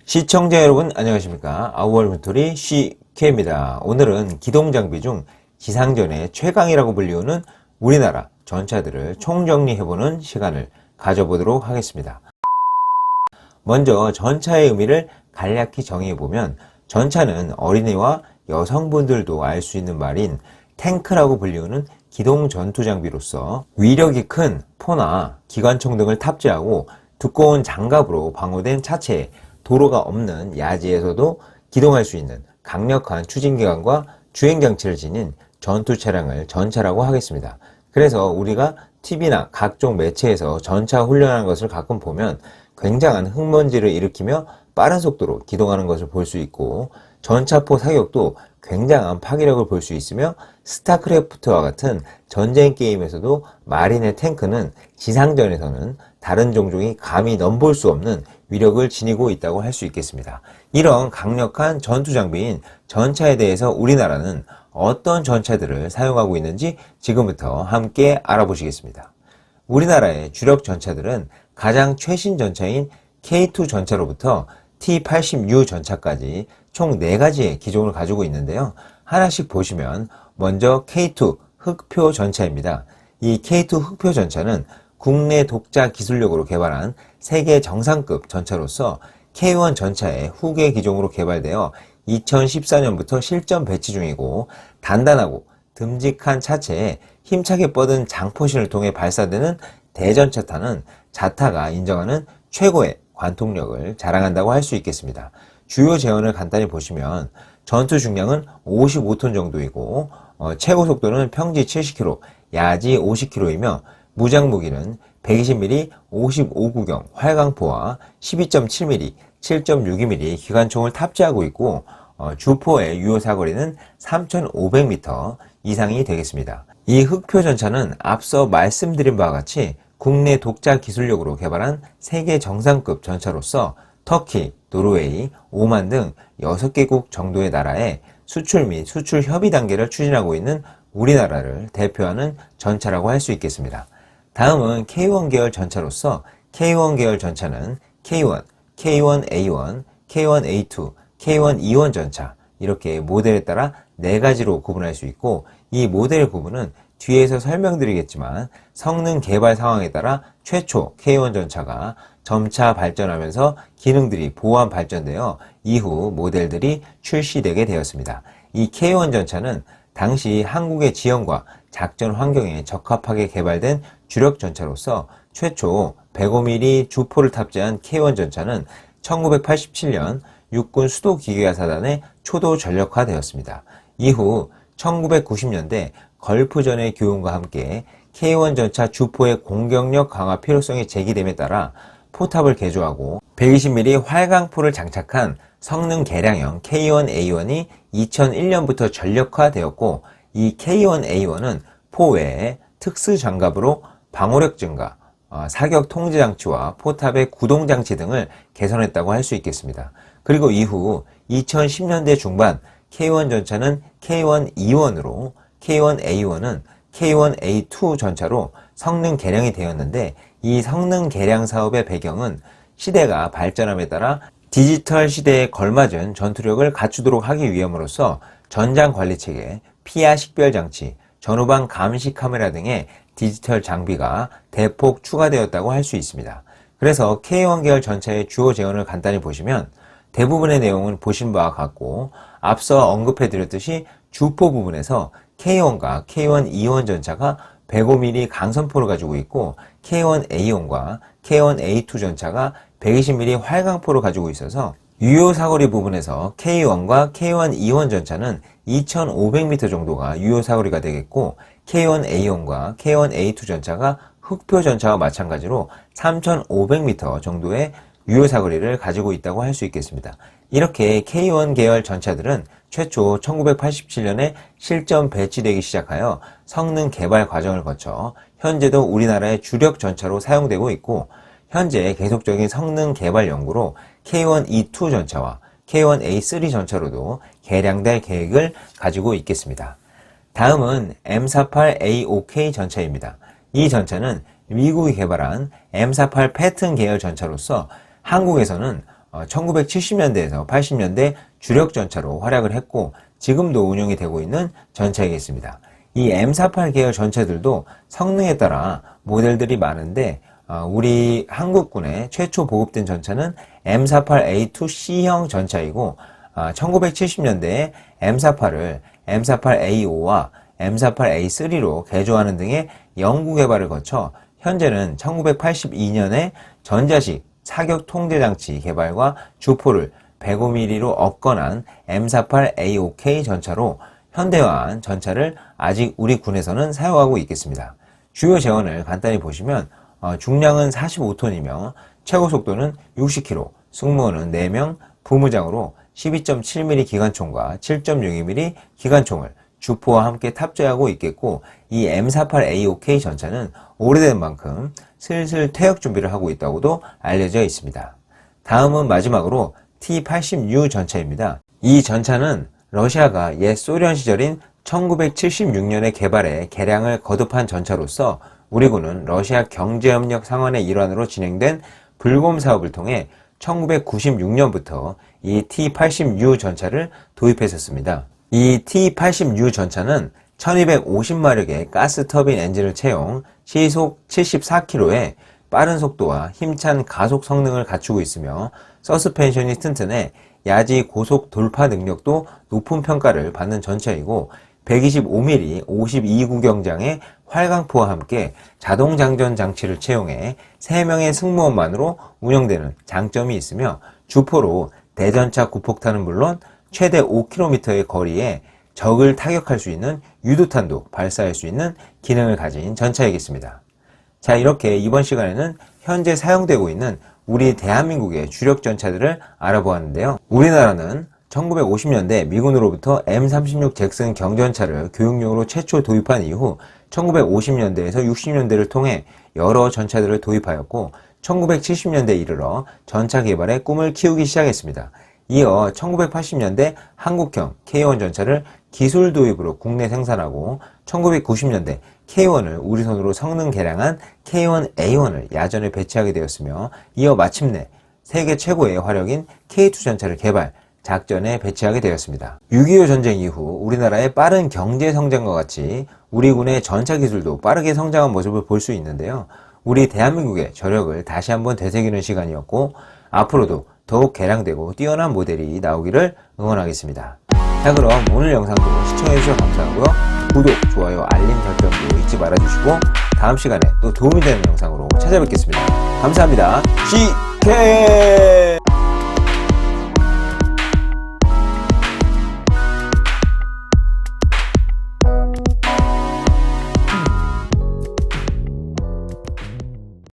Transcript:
시청자 여러분 안녕하십니까. 아우얼문토리 CK입니다. 오늘은 기동장비 중 기상전의 최강이라고 불리우는 우리나라 전차들을 총정리해보는 시간을 가져보도록 하겠습니다. 먼저 전차의 의미를 간략히 정의해보면, 전차는 어린이와 여성분들도 알 수 있는 말인 탱크라고 불리우는 기동 전투 장비로서 위력이 큰 포나 기관총 등을 탑재하고 두꺼운 장갑으로 방호된 차체에 도로가 없는 야지에서도 기동할 수 있는 강력한 추진기관과 주행장치를 지닌 전투 차량을 전차라고 하겠습니다. 그래서 우리가 TV나 각종 매체에서 전차 훈련하는 것을 가끔 보면 굉장한 흙먼지를 일으키며 빠른 속도로 기동하는 것을 볼 수 있고, 전차포 사격도 굉장한 파괴력을 볼 수 있으며, 스타크래프트와 같은 전쟁 게임에서도 마린의 탱크는 지상전에서는 다른 종족이 감히 넘볼 수 없는 위력을 지니고 있다고 할 수 있겠습니다. 이런 강력한 전투 장비인 전차에 대해서 우리나라는 어떤 전차들을 사용하고 있는지 지금부터 함께 알아보시겠습니다. 우리나라의 주력 전차들은 가장 최신 전차인 K2 전차로부터 T-80U 전차까지 총 4가지의 기종을 가지고 있는데요. 하나씩 보시면, 먼저 K2 흑표 전차입니다. 이 K2 흑표 전차는 국내 독자 기술력으로 개발한 세계 정상급 전차로서 K1 전차의 후계 기종으로 개발되어 2014년부터 실전 배치 중이고, 단단하고 듬직한 차체에 힘차게 뻗은 장포신을 통해 발사되는 대전차탄은 자타가 인정하는 최고의 관통력을 자랑한다고 할 수 있겠습니다. 주요 제원을 간단히 보시면, 전투 중량은 55톤 정도이고 최고 속도는 평지 70km, 야지 50km이며 무장 무기는 120mm 55구경 활강포와 12.7mm, 7.62mm 기관총을 탑재하고 있고, 주포의 유효 사거리는 3,500m 이상이 되겠습니다. 이 흑표 전차는 앞서 말씀드린 바와 같이 국내 독자 기술력으로 개발한 세계 정상급 전차로서 터키, 노르웨이, 오만 등 6개국 정도의 나라에 수출 및 수출 협의 단계를 추진하고 있는 우리나라를 대표하는 전차라고 할 수 있겠습니다. 다음은 K1 계열 전차로서, K1 계열 전차는 K1, K1A1, K1A2, K1E1 전차, 이렇게 모델에 따라 4가지로 구분할 수 있고, 이 모델 구분은 뒤에서 설명드리겠지만 성능 개발 상황에 따라 최초 K1 전차가 점차 발전하면서 기능들이 보완 발전되어 이후 모델들이 출시되게 되었습니다. 이 K1 전차는 당시 한국의 지형과 작전 환경에 적합하게 개발된 주력 전차로서 최초 105mm 주포를 탑재한 K1 전차는 1987년 육군 수도기계화사단에 초도 전력화되었습니다. 이후 1990년대 걸프전의 교훈과 함께 K1 전차 주포의 공격력 강화 필요성이 제기됨에 따라 포탑을 개조하고 120mm 활강포를 장착한 성능 개량형 K1A1이 2001년부터 전력화되었고, 이 K1A1은 포 외에 특수 장갑으로 방호력 증가, 사격 통제 장치와 포탑의 구동 장치 등을 개선했다고 할 수 있겠습니다. 그리고 이후 2010년대 중반 K1 전차는 K1E1으로, K1A1은 K1A2 전차로 성능 개량이 되었는데, 이 성능 개량 사업의 배경은 시대가 발전함에 따라 디지털 시대에 걸맞은 전투력을 갖추도록 하기 위함으로써 전장 관리 체계, 피하 식별 장치, 전후방 감시 카메라 등의 디지털 장비가 대폭 추가되었다고 할 수 있습니다. 그래서 K1 계열 전차의 주요 제원을 간단히 보시면, 대부분의 내용은 보신 바와 같고, 앞서 언급해드렸듯이 주포 부분에서 K1과 K1E1 전차가 105mm 강선포를 가지고 있고, K1A1과 K1A2 전차가 120mm 활강포를 가지고 있어서 유효 사거리 부분에서 K1과 K1E1 전차는 2500m 정도가 유효 사거리가 되겠고, K1A1과 K1A2 전차가 흑표 전차와 마찬가지로 3500m 정도의 유효 사거리를 가지고 있다고 할 수 있겠습니다. 이렇게 K1 계열 전차들은 최초 1987년에 실전 배치되기 시작하여 성능 개발 과정을 거쳐 현재도 우리나라의 주력 전차로 사용되고 있고, 현재 계속적인 성능 개발 연구로 K1E2 전차와 K1A3 전차로도 개량될 계획을 가지고 있겠습니다. 다음은 M48A5K 전차입니다. 이 전차는 미국이 개발한 M48 패튼 계열 전차로서 한국에서는 1970년대에서 80년대 주력 전차로 활약을 했고 지금도 운용이 되고 있는 전차이겠습니다. 이 M48 계열 전차들도 성능에 따라 모델들이 많은데 우리 한국군의 최초 보급된 전차는 M48A2C형 전차이고 1970년대에 M48을 M48A5와 M48A3로 개조하는 등의 연구 개발을 거쳐 현재는 1982년에 전자식 사격 통제 장치 개발과 주포를 105mm로 업건한 M48A5K 전차로 현대화한 전차를 아직 우리 군에서는 사용하고 있겠습니다. 주요 제원을 간단히 보시면 중량은 45톤이며 최고 속도는 60km, 승무원은 4명, 부무장으로 12.7mm 기관총과 7.62mm 기관총을 주포와 함께 탑재하고 있겠고 이 M48A5K 전차는 오래된 만큼 슬슬 퇴역 준비를 하고 있다고도 알려져 있습니다. 다음은 마지막으로 T-80U 전차입니다. 이 전차는 러시아가 옛 소련 시절인 1976년에 개발해 개량을 거듭한 전차로서 우리 군은 러시아 경제협력 상환의 일환으로 진행된 불곰 사업을 통해 1996년부터 이 T-80U 전차를 도입했었습니다. 이 T-80U 전차는 1250마력의 가스 터빈 엔진을 채용, 시속 74km의 빠른 속도와 힘찬 가속 성능을 갖추고 있으며 서스펜션이 튼튼해 야지 고속 돌파 능력도 높은 평가를 받는 전차이고 125mm 52구경장의 활강포와 함께 자동 장전 장치를 채용해 3명의 승무원만으로 운영되는 장점이 있으며 주포로 대전차 구폭탄은 물론 최대 5km의 거리에 적을 타격할 수 있는 유도탄도 발사할 수 있는 기능을 가진 전차이겠습니다. 자, 이렇게 이번 시간에는 현재 사용되고 있는 우리 대한민국의 주력 전차들을 알아보았는데요. 우리나라는 1950년대 미군으로부터 M36 잭슨 경전차를 교육용으로 최초 도입한 이후 1950년대에서 60년대를 통해 여러 전차들을 도입하였고 1970년대에 이르러 전차 개발의 꿈을 키우기 시작했습니다. 이어 1980년대 한국형 K1 전차를 기술 도입으로 국내 생산하고 1990년대 K1을 우리 손으로 성능 개량한 K1A1을 야전에 배치하게 되었으며 이어 마침내 세계 최고의 화력인 K2 전차를 개발, 작전에 배치하게 되었습니다. 6.25 전쟁 이후 우리나라의 빠른 경제 성장과 같이 우리 군의 전차 기술도 빠르게 성장한 모습을 볼 수 있는데요. 우리 대한민국의 저력을 다시 한번 되새기는 시간이었고 앞으로도 더욱 개량되고 뛰어난 모델이 나오기를 응원하겠습니다. 자, 그럼 오늘 영상도 시청해주셔서 감사하고요. 구독, 좋아요, 알림 설정도 잊지 말아주시고 다음 시간에 또 도움이 되는 영상으로 찾아뵙겠습니다. 감사합니다. CK!